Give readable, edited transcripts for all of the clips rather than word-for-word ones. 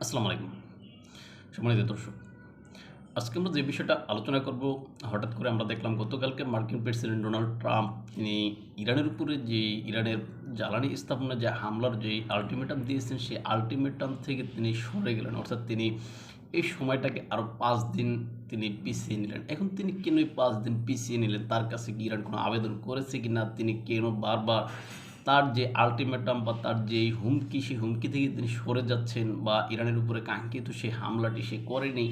আসসালামু আলাইকুম। সম্মানিত দর্শক, আজকে আমরা যে বিষয়টা আলোচনা করব, হঠাৎ করে আমরা দেখলাম গতকালকে মার্কিন প্রেসিডেন্ট ডোনাল্ড ট্রাম্প তিনি ইরানের উপরে যে ইরানের জ্বালানি স্থাপনায় যে হামলার যে আল্টিমেটাম দিয়েছেন, সেই আল্টিমেটাম থেকে তিনি সরে গেলেন। অর্থাৎ তিনি এই সময়টাকে আরও ৫ দিন তিনি পিছিয়ে নিলেন। এখন তিনি কেন এই ৫ দিন পিছিয়ে নিলেন? তার কাছে কি ইরান কোনো আবেদন করেছে কিনা? তিনি কেন বারবার তার যে আল্টিমেটাম বা তার যেই হুমকি, সেই হুমকি থেকে তিনি সরে যাচ্ছেন, বা ইরানের উপরে কাঙ্ক্ষিত সেই হামলাটি সে করেনি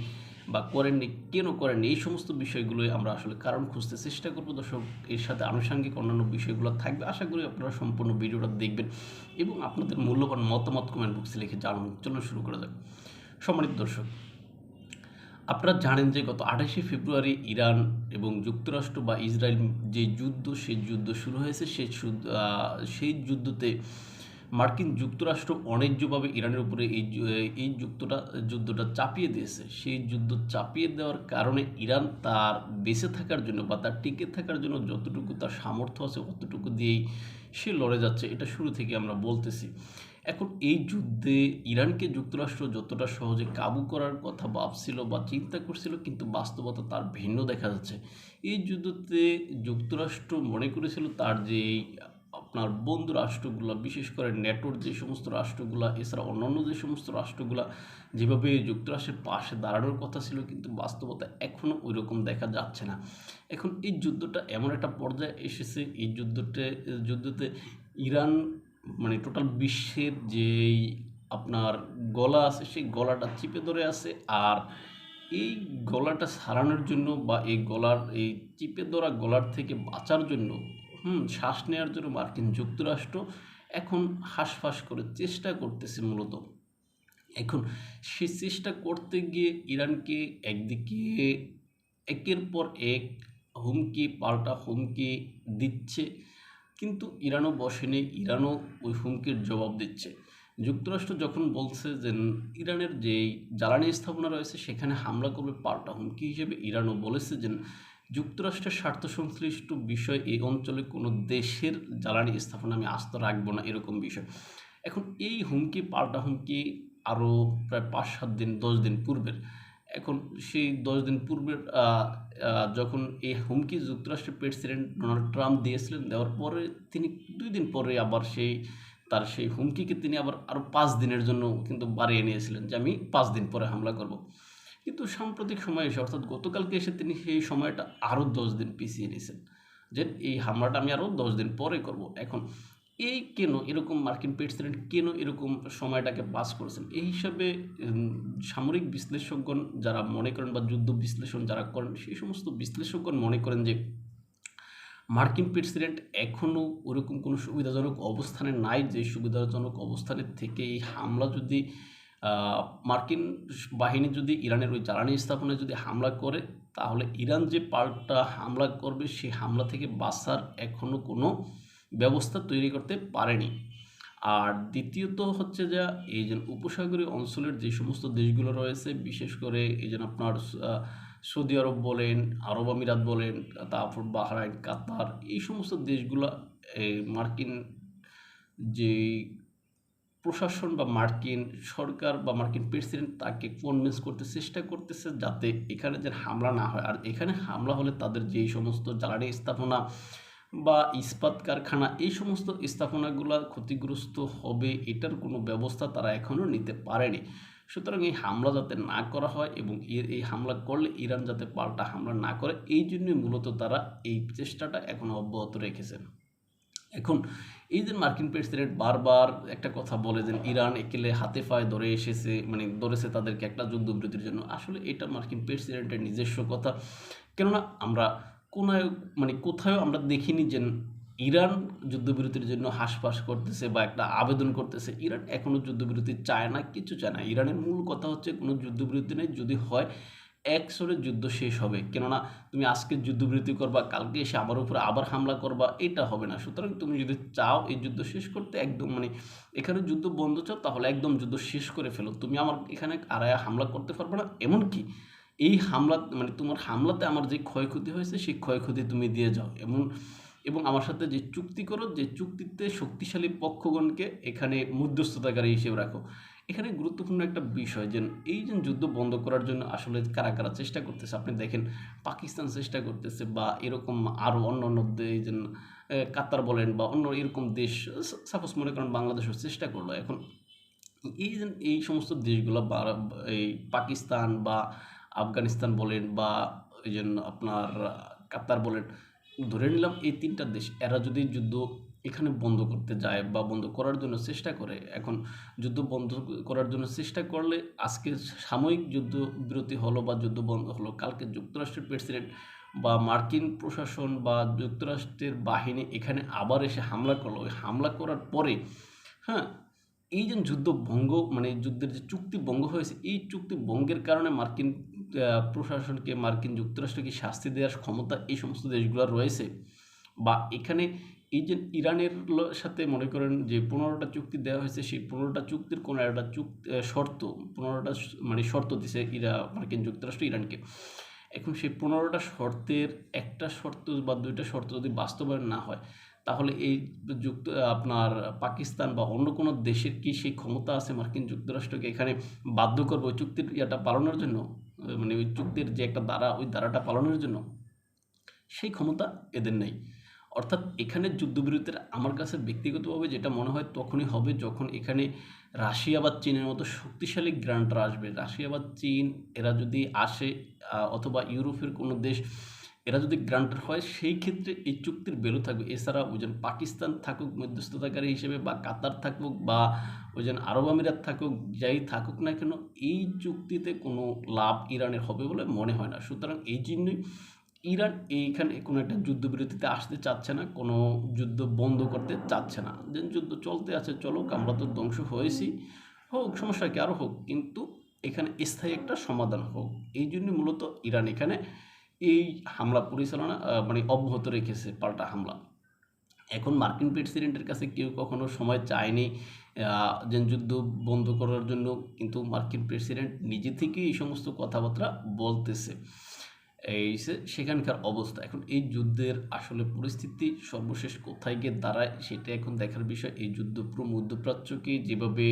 বা করেননি, কেন করেননি? এই সমস্ত বিষয়গুলোই আমরা আসলে কারণ খুঁজতে চেষ্টা করব দর্শক। এর সাথে আনুষঙ্গিক অন্যান্য বিষয়গুলো থাকবে। আশা করি আপনারা সম্পূর্ণ ভিডিওটা দেখবেন এবং আপনাদের মূল্যবান মতামত কমেন্ট বক্সে লিখে জানাবেন। চলুন শুরু করা যাক। সম্মানিত দর্শক, আপনারা জানেন যে গত ২৮শে ফেব্রুয়ারি ইরান এবং যুক্তরাষ্ট্র বা ইসরায়েল যে যুদ্ধ, সেই যুদ্ধ শুরু হয়েছে। সেই যুদ্ধতে মার্কিন যুক্তরাষ্ট্র অন্যায্যভাবে ইরানের উপরে এই যুদ্ধটা চাপিয়ে দিয়েছে। সেই যুদ্ধ চাপিয়ে দেওয়ার কারণে ইরান তার বেঁচে থাকার জন্য বা তার টিকে থাকার জন্য যতটুকু তার সামর্থ্য আছে অতটুকু দিয়েই সে লড়ে যাচ্ছে। এটা শুরু থেকে আমরা বলতেছি। এখন এই যুদ্ধে ইরানকে যুক্তরাষ্ট্র যতটা সহজে কাবু করার কথা ভাবছিল বা চিন্তা করছিল, কিন্তু বাস্তবতা তার ভিন্ন দেখা যাচ্ছে। এই যুদ্ধতে যুক্তরাষ্ট্র মনে করেছিল তার যে আপনার বন্ধু রাষ্ট্রগুলো, বিশেষ করে নেটোর যে সমস্ত রাষ্ট্রগুলো, এছাড়া অন্যান্য যে সমস্ত রাষ্ট্রগুলো যেভাবে যুক্তরাষ্ট্রের পাশে দাঁড়ানোর কথা ছিল, কিন্তু বাস্তবতা এখনও ওই রকম দেখা যাচ্ছে না। এখন এই যুদ্ধটা এমন একটা পর্যায়ে এসেছে, এই যুদ্ধতে ইরান মানে টোটাল বিশ্বের যেই আপনার গলা আছে, সেই গলাটা চিপে ধরে আছে। আর এই গলাটা সারানোর জন্য বা এই চিপে ধরা গলার থেকে বাঁচার জন্য, শ্বাস নেওয়ার জন্য মার্কিন যুক্তরাষ্ট্র এখন হাঁসফাঁস করে চেষ্টা করতেছে মূলত। এখন সে চেষ্টা করতে গিয়ে ইরানকে একদিকে একের পর এক হুমকি পাল্টা হুমকি দিচ্ছে, কিন্তু ইরানও বসেনি। ইরানও ওই হুমকির জবাব দিচ্ছে। যুক্তরাষ্ট্র যখন বলছে যে ইরানের যেই জ্বালানি স্থাপনা রয়েছে সেখানে হামলা করবে, পাল্টা হুমকি হিসেবে ইরানও বলেছে যে যুক্তরাষ্ট্রের স্বার্থ সংশ্লিষ্ট বিষয় এই অঞ্চলে কোনো দেশের জ্বালানি স্থাপনা আমি আস্ত রাখবো না, এরকম বিষয়। এখন এই হুমকি পাল্টা হুমকি আরও প্রায় ৫-৭ দিন ১০ দিন পূর্বের। এখন সেই ১০ দিন পূর্বের যখন এই হুমকি যুক্তরাষ্ট্রের প্রেসিডেন্ট ডোনাল্ড ট্রাম্প দিয়েছিলেন, দেওয়ার পরে তিনি ২ দিন পরে আবার তার সেই হুমকিকে তিনি আবার আরও ৫ দিনের জন্য কিন্তু বাড়িয়ে নিয়েছিলেন যে আমি ৫ দিন পরে হামলা করব। কিন্তু সাম্প্রতিক সময়ে এসে, অর্থাৎ গতকালকে এসে তিনি সেই সময়টা আরও ১০ দিন পিছিয়ে নিয়েছেন যে এই হামলাটা আমি আরও ১০ দিন পরে করব। এখন এই কেন এরকম মার্কিন প্রেসিডেন্ট কেন এরকম সময়টাকে পাস করেছেন? এই হিসাবে সামরিক বিশ্লেষকগণ যারা মনে করেন বা যুদ্ধ বিশ্লেষণ যারা করেন, সেই সমস্ত বিশ্লেষকগণ মনে করেন যে মার্কিন প্রেসিডেন্ট এখনও ওরকম কোনো সুবিধাজনক অবস্থানে নাই, যে সুবিধাজনক অবস্থানের থেকে এই হামলা যদি মার্কিন বাহিনী যদি ইরানের ওই জ্বালানি স্থাপনায় যদি হামলা করে, তাহলে ইরান যে পাল্টা হামলা করবে সেই হামলা থেকে বাঁচার এখনও কোনো ব্যবস্থা তৈরি করতে পারেনি। আর দ্বিতীয়ত হচ্ছে যে এই যে উপসাগরীয় অঞ্চলের যে সমস্ত দেশগুলো রয়েছে, বিশেষ করে এই যে আপনার সৌদি আরব বলেন, আরব আমিরাত বলেন, তারপর বাহরাইন, কাতার, এই সমস্ত দেশগুলো এই মার্কিন যে প্রশাসন বা মার্কিন সরকার বা মার্কিন প্রেসিডেন্ট তাকে কনভিন্স করতে চেষ্টা করতেছে যাতে এখানে যে হামলা না হয়। আর এখানে হামলা হলে তাদের যেই সমস্ত জ্বালানি স্থাপনা বা ইস্পাত কারখানা, এই সমস্ত স্থাপনাগুলো ক্ষতিগ্রস্ত হবে, এটার কোনো ব্যবস্থা তারা এখনও নিতে পারেনি। সুতরাং এই হামলা যাতে না করা হয় এবং এই হামলা করলে ইরান যাতে পাল্টা হামলা না করে, এই জন্যই মূলত তারা এই চেষ্টাটা এখনও অব্যাহত রেখেছে। এখন এই যে মার্কিন প্রেসিডেন্ট বারবার একটা কথা বলে যে ইরান একেলে হাতে পায়ে ধরে এসেছে, মানে ধরেছে তাদেরকে একটা যুদ্ধবিরতির জন্য। আসলে এটা মার্কিন প্রেসিডেন্টের নিজস্ব কথা। কেননা আমরা কোথাও আমরা দেখিনি যে ইরান যুদ্ধবিরতির জন্য হাঁসফাঁস করতেছে বা একটা আবেদন করতেছে। ইরান এখনও যুদ্ধবিরতি চায় না, কিছু চায় না। ইরানের মূল কথা হচ্ছে কোনো যুদ্ধবিরতি নেই, যদি হয় একসরে যুদ্ধ শেষ হবে। কেননা তুমি আজকে যুদ্ধবিরতি করবা, কালকে এসে আমার উপরে আবার হামলা করবা, এটা হবে না। সুতরাং তুমি যদি চাও এই যুদ্ধ শেষ করতে, একদম এখানে যুদ্ধ বন্ধ চাও, তাহলে একদম যুদ্ধ শেষ করে ফেলো। তুমি আমার এখানে আড়ায়া হামলা করতে পারবে না। এমনকি এই হামলা তোমার হামলাতে আমার যে ক্ষয়ক্ষতি হয়েছে সেই ক্ষয়ক্ষতি তুমি দিয়ে যাও এবং আমার সাথে যে চুক্তি করো, যে চুক্তিতে শক্তিশালী পক্ষগণকে এখানে মধ্যস্থতাকারী হিসেবে রাখো। এখানে গুরুত্বপূর্ণ একটা বিষয় যে এই যে যুদ্ধ বন্ধ করার জন্য আসলে কারা কারা চেষ্টা করতেছে, আপনি দেখেন পাকিস্তান চেষ্টা করতেছে বা এরকম আরও অন্য অন্য দেশ, কাতার বলেন বা অন্য এরকম দেশ, সাপোজ মনে করেন বাংলাদেশও চেষ্টা করলো। এখন এই যে এই সমস্ত দেশগুলো বা এই পাকিস্তান বা আফগানিস্তান বলেন বা এই জন্য আপনার কাতার বলেন, ধরে নিলাম এই তিনটা দেশ, এরা যদি যুদ্ধ এখানে বন্ধ করতে যায় বা বন্ধ করার জন্য চেষ্টা করে, এখন যুদ্ধ বন্ধ করার জন্য চেষ্টা করলে আজকে সাময়িক যুদ্ধ বিরতি হলো বা যুদ্ধ বন্ধ হলো, কালকে যুক্তরাষ্ট্রের প্রেসিডেন্ট বা মার্কিন প্রশাসন বা যুক্তরাষ্ট্রের বাহিনী এখানে আবার এসে হামলা করলো। ওই হামলা করার পরে, হ্যাঁ, এই যে যুদ্ধ ভঙ্গ মানে যুদ্ধের যে চুক্তি ভঙ্গ হয়েছে, এই চুক্তি ভঙ্গের কারণে মার্কিন প্রশাসনকে, মার্কিন যুক্তরাষ্ট্রকে শাস্তি দেওয়ার ক্ষমতা এই সমস্ত দেশগুলোর রয়েছে। বা এখানে এই যে ইরানের সাথে মনে করেন যে 15টা চুক্তি দেওয়া হয়েছে, সেই 15টা চুক্তির কোনো একটা শর্ত, 15টা মানে শর্ত দিছে মার্কিন যুক্তরাষ্ট্র ইরানকে। এখন সেই 15টা শর্তের একটা শর্ত বা 2টা শর্ত যদি বাস্তবায়ন না হয়, তাহলে এই আপনার পাকিস্তান বা অন্য কোনো দেশের কি সেই ক্ষমতা আছে মার্কিন যুক্তরাষ্ট্রকে এখানে বাধ্য করবে ওই চুক্তির ইয়াটা পালনের জন্য, মানে ওই চুক্তির যে একটা ধারা, ওই ধারাটা পালনের জন্য? সেই ক্ষমতা এদের নেই। অর্থাৎ এখানে যুদ্ধবিরতির আমার কাছে ব্যক্তিগতভাবে যেটা মনে হয় তখনই হবে যখন এখানে রাশিয়া বা চীনের মতো শক্তিশালী গ্রান্টার আসবে। রাশিয়া বা চীন এরা যদি আসে, অথবা ইউরোপের কোনো দেশ এরা যদি গ্রান্টার হয়, সেই ক্ষেত্রে এই চুক্তির ভ্যালু থাকবে। এছাড়া ওই যে পাকিস্তান থাকুক মধ্যস্থতাকারী হিসেবে, বা কাতার থাকুক, বা ওই যে আরব আমিরাত থাকুক, যাই থাকুক না কেন, এই চুক্তিতে কোনো লাভ ইরানের হবে বলে মনে হয় না। সুতরাং এই জন্যই ইরান এইখানে কোনো একটা যুদ্ধবিরতিতে আসতে চাচ্ছে না, কোনো যুদ্ধ বন্ধ করতে চাচ্ছে না। যে যুদ্ধ চলতে আছে চলুক, আমরা তো ধ্বংস হয়েছি, হোক, সমস্যা কি, আরও হোক, কিন্তু এখানে স্থায়ী একটা সমাধান হোক। এই জন্যই মূলত ইরান এখানে এই হামলা পরিচালনা মানে অব্যাহত রেখেছে, পাল্টা হামলা। এখন মার্কিন প্রেসিডেন্টের কাছে কেউ কখনো সময় চায়নি যে যুদ্ধ বন্ধ করার জন্য, কিন্তু মার্কিন প্রেসিডেন্ট নিজে থেকেই এই সমস্ত কথাবার্তা বলতেছে। এই সেখানকার অবস্থা এখন, এই যুদ্ধের আসলে পরিস্থিতি সর্বশেষ কোথায় গিয়ে দাঁড়ায় সেটা এখন দেখার বিষয়। এই যুদ্ধ পুরো মধ্যপ্রাচ্যকে যেভাবে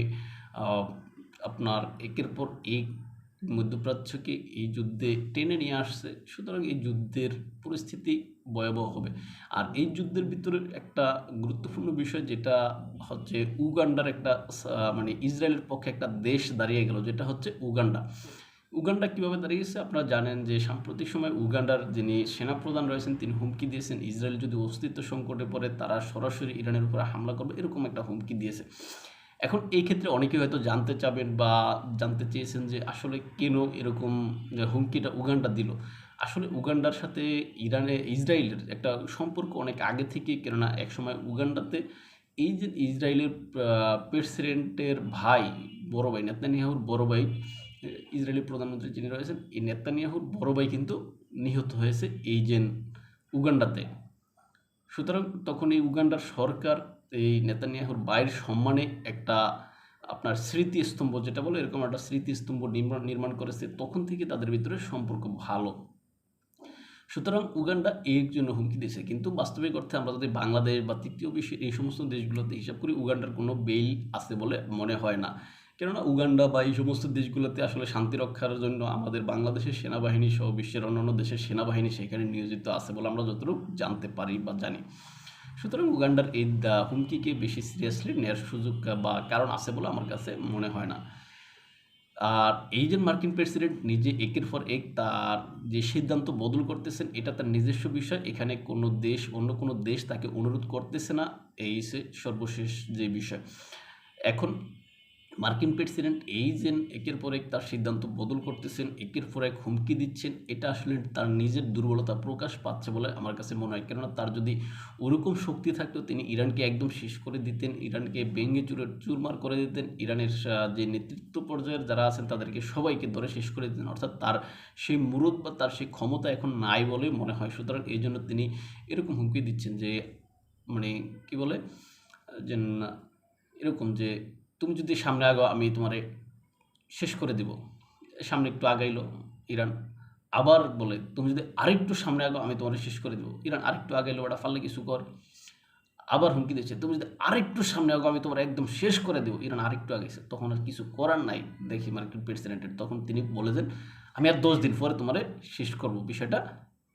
আপনার একের পর এক মধ্যপ্রাচ্যকে এই যুদ্ধে টেনে নিয়ে আসছে, সুতরাং এই যুদ্ধের পরিস্থিতি ভয়াবহ হবে। আর এই যুদ্ধের ভিতরে একটা গুরুত্বপূর্ণ বিষয় যেটা হচ্ছে উগান্ডার একটা মানে ইসরায়েলের পক্ষে একটা দেশ দাঁড়িয়ে গেল, যেটা হচ্ছে উগান্ডা। উগান্ডা কীভাবে দাঁড়িয়েছে আপনারা জানেন যে সাম্প্রতিক সময় উগান্ডার যিনি সেনাপ্রধান রয়েছেন তিনি হুমকি দিয়েছেন ইসরায়েল যদি অস্তিত্ব সংকটে পড়ে তারা সরাসরি ইরানের উপরে হামলা করবে, এরকম একটা হুমকি দিয়েছে। এখন এই ক্ষেত্রে অনেকে হয়তো জানতে চাবেন বা জানতে চেয়েছেন যে আসলে কেন এরকম হুমকিটা উগান্ডা দিল। আসলে উগান্ডার সাথে ইসরায়েলের একটা সম্পর্ক অনেক আগে থেকে, কেননা একসময় উগান্ডাতে এই যে ইসরায়েলের প্রেসিডেন্টের ভাই, বড় ভাই, নেতানিয়াহুর বড় ভাই, ইসরায়েলি প্রধানমন্ত্রী যিনি রয়েছেন, এই নেতানিয়াহুর বড় ভাই কিন্তু নিহত হয়েছে এই যে উগান্ডাতে। সুতরাং তখন এই উগান্ডার সরকার এই নেতানিয়াহুর ভাইয়ের সম্মানে একটা আপনার স্মৃতিস্তম্ভ যেটা বলে, এরকম একটা স্মৃতিস্তম্ভ নির্মাণ করেছে। তখন থেকে তাদের ভিতরে সম্পর্ক ভালো। সুতরাং উগান্ডা এর জন্য হুমকি দিয়েছে, কিন্তু বাস্তবিক অর্থে আমরা যদি বাংলাদেশ বা তৃতীয় বিশ্বের এই সমস্ত দেশগুলোতে হিসাব করি, উগান্ডার কোনো বেইল আছে বলে মনে হয় না। কেননা উগান্ডা বা এই সমস্ত দেশগুলোতে আসলে শান্তি রক্ষার জন্য আমাদের বাংলাদেশের সেনাবাহিনী সহ বিশ্বের অন্যান্য দেশের সেনাবাহিনী সেখানে নিয়োজিত আছে বলে আমরা যতটুকু জানতে পারি বা জানি। সুতরাং উগান্ডার এই হুমকিকে বেশি সিরিয়াসলি নেওয়ার সুযোগ বা কারণ আছে বলে আমার কাছে মনে হয় না। আর এই যে মার্কিন প্রেসিডেন্ট নিজে একের পর এক তার যে সিদ্ধান্ত বদল করতেছেন, এটা তার নিজস্ব বিষয়। এখানে কোনো দেশ, অন্য কোনো দেশ তাকে অনুরোধ করতেছে না, এই সর্বশেষ যে বিষয়। এখন মার্কিন প্রেসিডেন্ট এই যে একের পর এক তার সিদ্ধান্ত বদল করতেছেন, একের পর এক হুমকি দিচ্ছেন, এটা আসলে তার নিজের দুর্বলতা প্রকাশ পাচ্ছে বলে আমার কাছে মনে হয়। কেননা তার যদি ওরকম শক্তি থাকতো তিনি ইরানকে একদম শেষ করে দিতেন, ইরানকে ভেঙে চুরমার করে দিতেন, ইরানের যে নেতৃত্ব পর্যায়ের যারা আছেন তাদেরকে সবাইকে ধরে শেষ করে দিতেন। অর্থাৎ তার সেই মুরুদ বা তার সেই ক্ষমতা এখন নাই বলে মনে হয়। সুতরাং এই জন্য তিনি এরকম হুমকি দিচ্ছেন যে মানে কি বলে যে এরকম যে তুমি যদি সামনে আগাও আমি তোমারে শেষ করে দিব। সামনে একটু আগাইলো ইরান, আবার বলে তুমি যদি আরেকটু সামনে আগাও আমি তোমারে শেষ করে দেবো। ইরান আরেকটু আগাইলো, ওটা পারলে কিছু কর, আবার হুমকি দিয়েছে, তুমি যদি আরেকটু সামনে আগো আমি তোমার একদম শেষ করে দেবো। ইরান আরেকটু আগেছে, তখন আর কিছু করার নাই দেখি মার্কিন প্রেসিডেন্টের, তখন তিনি বলেছেন আমি আর 10 দিন পরে তোমারে শেষ করবো। বিষয়টা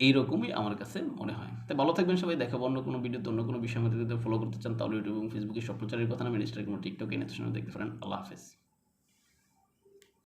এইরকমই আমার কাছে মনে হয়। তাই ভালো থাকবেন সবাই, দেখাবো অন্য কোনো ভিডিওতে অন্য কোনো বিষয়ের মধ্যে যদি ফলো করতে চান তাহলে ইউটিউব এবং ফেসবুকে সব প্রচারের কথা নামেন, ইনস্টাগ্রাম টিকটকে নিতে সময় দেখতে পারেন। আল্লাহ হাফেজ।